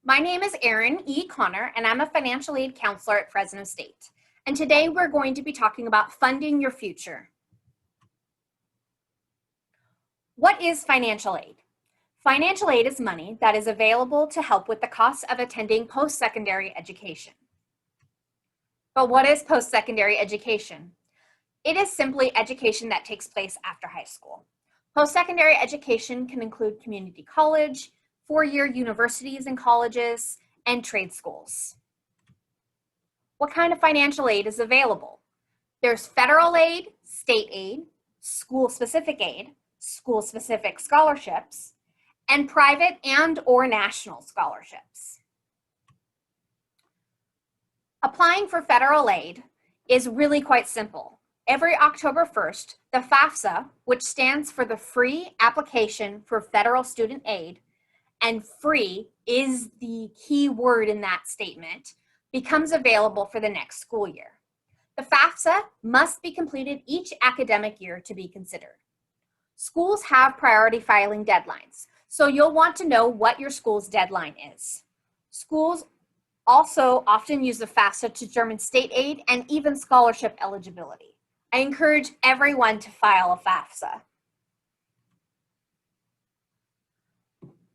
My name is Erin E. Connor, and I'm a financial aid counselor at Fresno State. And today we're going to be talking about funding your future. What is financial aid? Financial aid is money that is available to help with the cost of attending post-secondary education. But what is post-secondary education? It is simply education that takes place after high school. Post-secondary education can include community college, four-year universities and colleges, and trade schools. What kind of financial aid is available? There's federal aid, state aid, school-specific aid, school-specific scholarships, and private and/or national scholarships. Applying for federal aid is really quite simple. Every October 1st, the FAFSA, which stands for the Free Application for Federal Student Aid, and free is the key word in that statement, becomes available for the next school year. The FAFSA must be completed each academic year to be considered. Schools have priority filing deadlines, so you'll want to know what your school's deadline is. Schools also often use the FAFSA to determine state aid and even scholarship eligibility. I encourage everyone to file a FAFSA.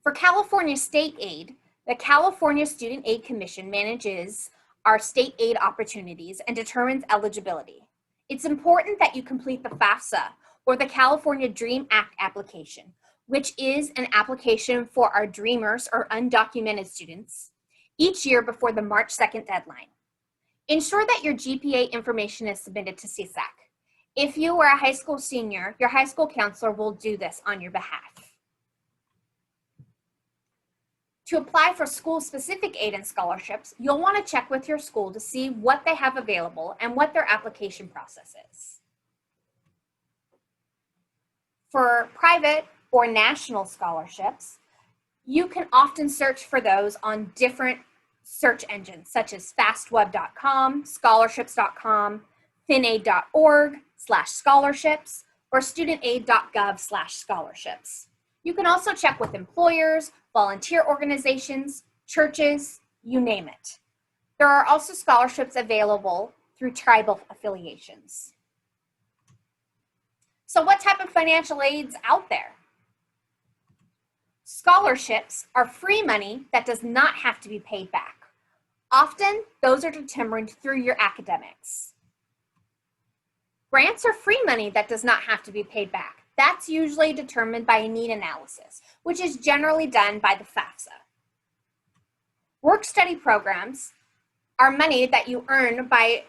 For California state aid, the California Student Aid Commission manages our state aid opportunities and determines eligibility. It's important that you complete the FAFSA, or the California DREAM Act application, which is an application for our Dreamers or undocumented students, each year before the March 2nd deadline. Ensure that your GPA information is submitted to CSAC. If you are a high school senior, your high school counselor will do this on your behalf. To apply for school-specific aid and scholarships, you'll want to check with your school to see what they have available and what their application process is. For private or national scholarships, you can often search for those on different search engines, such as fastweb.com, scholarships.com, finaid.org/scholarships, or studentaid.gov/scholarships. You can also check with employers, volunteer organizations, churches, you name it. There are also scholarships available through tribal affiliations. So what type of financial aid's out there? Scholarships are free money that does not have to be paid back. Often, those are determined through your academics. Grants are free money that does not have to be paid back. That's usually determined by a need analysis, which is generally done by the FAFSA. Work-study programs are money that you earn by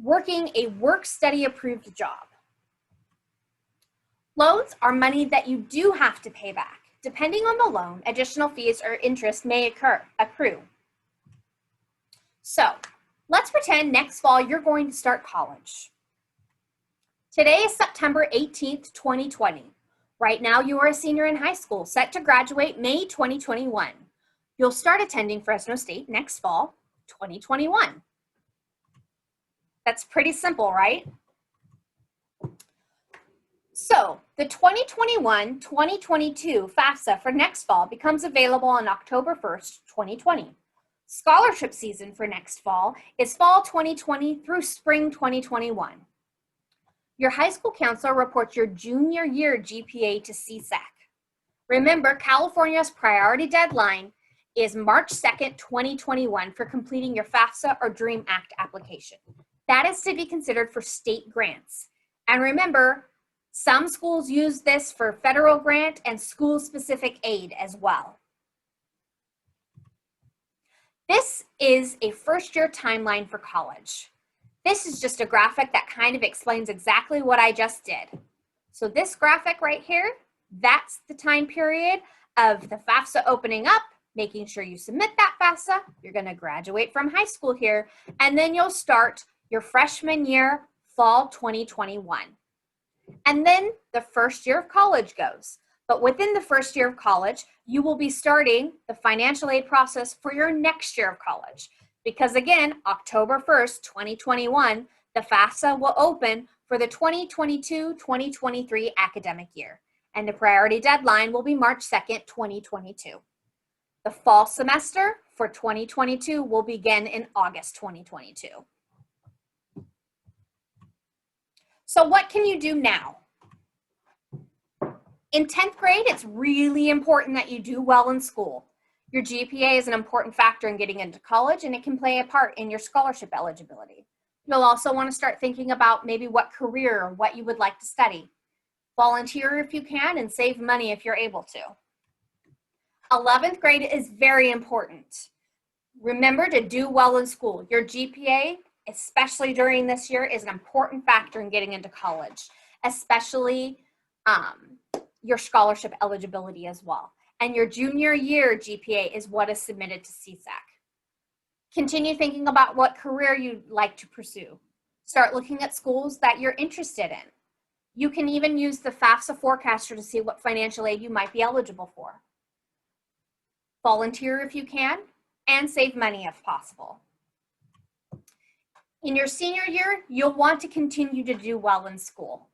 working a work-study approved job. Loans are money that you do have to pay back. Depending on the loan, additional fees or interest may accrue. So, let's pretend next fall you're going to start college. Today is September 18th, 2020. Right now, you are a senior in high school, set to graduate May 2021. You'll start attending Fresno State next fall, 2021. That's pretty simple, right? So, the 2021-2022 FAFSA for next fall becomes available on October 1st, 2020. Scholarship season for next fall is fall 2020 through spring 2021. Your high school counselor reports your junior year GPA to CSAC. Remember, California's priority deadline is March 2nd, 2021 for completing your FAFSA or DREAM Act application. That is to be considered for state grants. And remember, some schools use this for federal grant and school-specific aid as well. This is a first-year timeline for college. This is just a graphic that kind of explains exactly what I just did. So this graphic right here, that's the time period of the FAFSA opening up, making sure you submit that FAFSA. You're going to graduate from high school here, and then you'll start your freshman year, fall 2021. And then the first year of college goes. But within the first year of college, you will be starting the financial aid process for your next year of college. Because again, October 1st, 2021, the FAFSA will open for the 2022-2023 academic year. And the priority deadline will be March 2nd, 2022. The fall semester, for 2022 will begin in August 2022. So what can you do now? In 10th grade, it's really important that you do well in school. Your GPA is an important factor in getting into college, and it can play a part in your scholarship eligibility. You'll also want to start thinking about maybe what career or what you would like to study. Volunteer if you can and save money if you're able to. 11th grade is very important. Remember to do well in school. Your GPA, especially during this year, is an important factor in getting into college, especially your scholarship eligibility as well. And your junior year GPA is what is submitted to CSAC. Continue thinking about what career you'd like to pursue. Start looking at schools that you're interested in. You can even use the FAFSA forecaster to see what financial aid you might be eligible for. Volunteer if you can, and save money if possible. In your senior year, you'll want to continue to do well in school.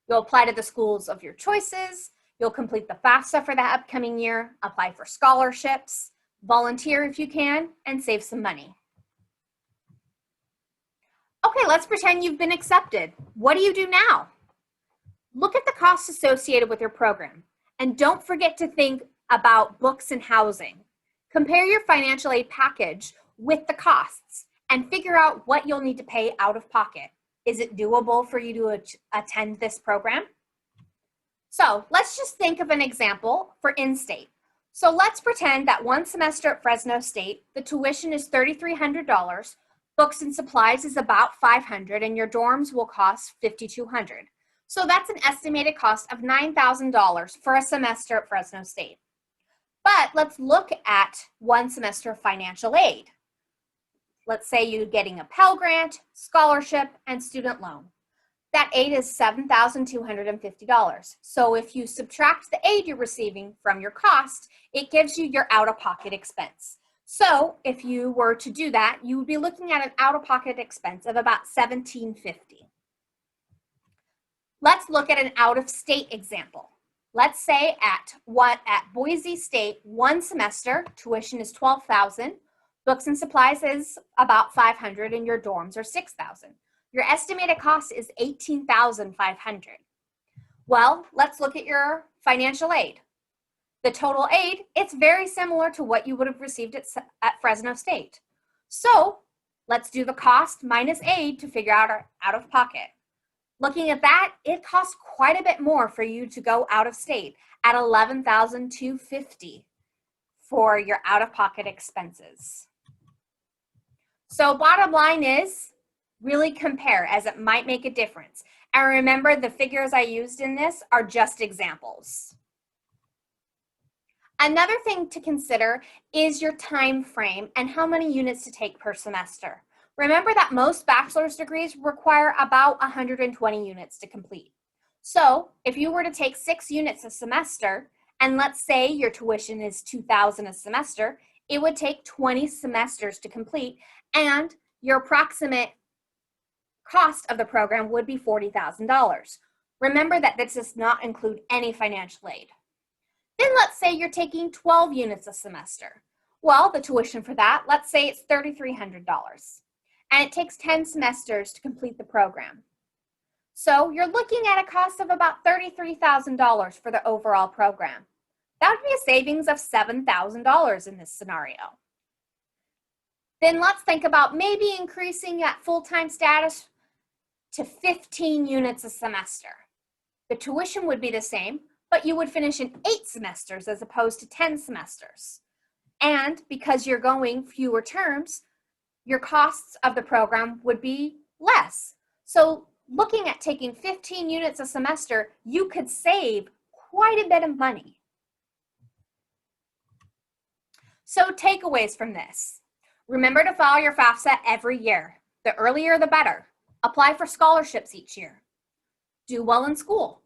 You'll apply to the schools of your choices. You'll complete the FAFSA for the upcoming year, apply for scholarships, volunteer if you can, and save some money. Okay, let's pretend you've been accepted. What do you do now? Look at the costs associated with your program, and don't forget to think about books and housing. Compare your financial aid package with the costs and figure out what you'll need to pay out of pocket. Is it doable for you to attend this program? So let's just think of an example for in-state. So let's pretend that one semester at Fresno State, the tuition is $3,300, books and supplies is about $500, and your dorms will cost $5,200. So that's an estimated cost of $9,000 for a semester at Fresno State. But let's look at one semester of financial aid. Let's say you're getting a Pell Grant, scholarship, and student loan. That aid is $7,250. So if you subtract the aid you're receiving from your cost, it gives you your out-of-pocket expense. So if you were to do that, you would be looking at an out-of-pocket expense of about $1,750. Let's look at an out-of-state example. Let's say at Boise State, one semester, tuition is $12,000, books and supplies is about $500, and your dorms are $6,000. Your estimated cost is $18,500. Well, let's look at your financial aid. The total aid, it's very similar to what you would have received at Fresno State. So let's do the cost minus aid to figure out our out-of-pocket. Looking at that, it costs quite a bit more for you to go out of state at $11,250 for your out-of-pocket expenses. So bottom line is, really compare, as it might make a difference. And remember, the figures I used in this are just examples. Another thing to consider is your time frame and how many units to take per semester. Remember that most bachelor's degrees require about 120 units to complete. So if you were to take 6 units a semester, and let's say your tuition is $2,000 a semester, it would take 20 semesters to complete, and your approximate cost of the program would be $40,000. Remember that this does not include any financial aid. Then let's say you're taking 12 units a semester. Well, the tuition for that, let's say it's $3,300, and it takes 10 semesters to complete the program. So you're looking at a cost of about $33,000 for the overall program. That would be a savings of $7,000 in this scenario. Then let's think about maybe increasing that full-time status to 15 units a semester. The tuition would be the same, but you would finish in 8 semesters as opposed to 10 semesters. And because you're going fewer terms, your costs of the program would be less. So looking at taking 15 units a semester, you could save quite a bit of money. So takeaways from this. Remember to file your FAFSA every year. The earlier the better. Apply for scholarships each year. Do well in school.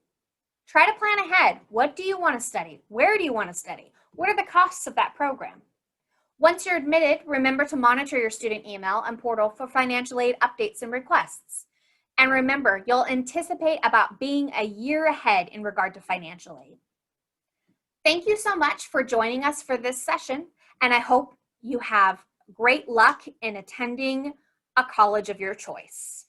Try to plan ahead. What do you want to study? Where do you want to study? What are the costs of that program? Once you're admitted, remember to monitor your student email and portal for financial aid updates and requests. And remember, you'll anticipate about being a year ahead in regard to financial aid. Thank you so much for joining us for this session, and I hope you have great luck in attending a college of your choice.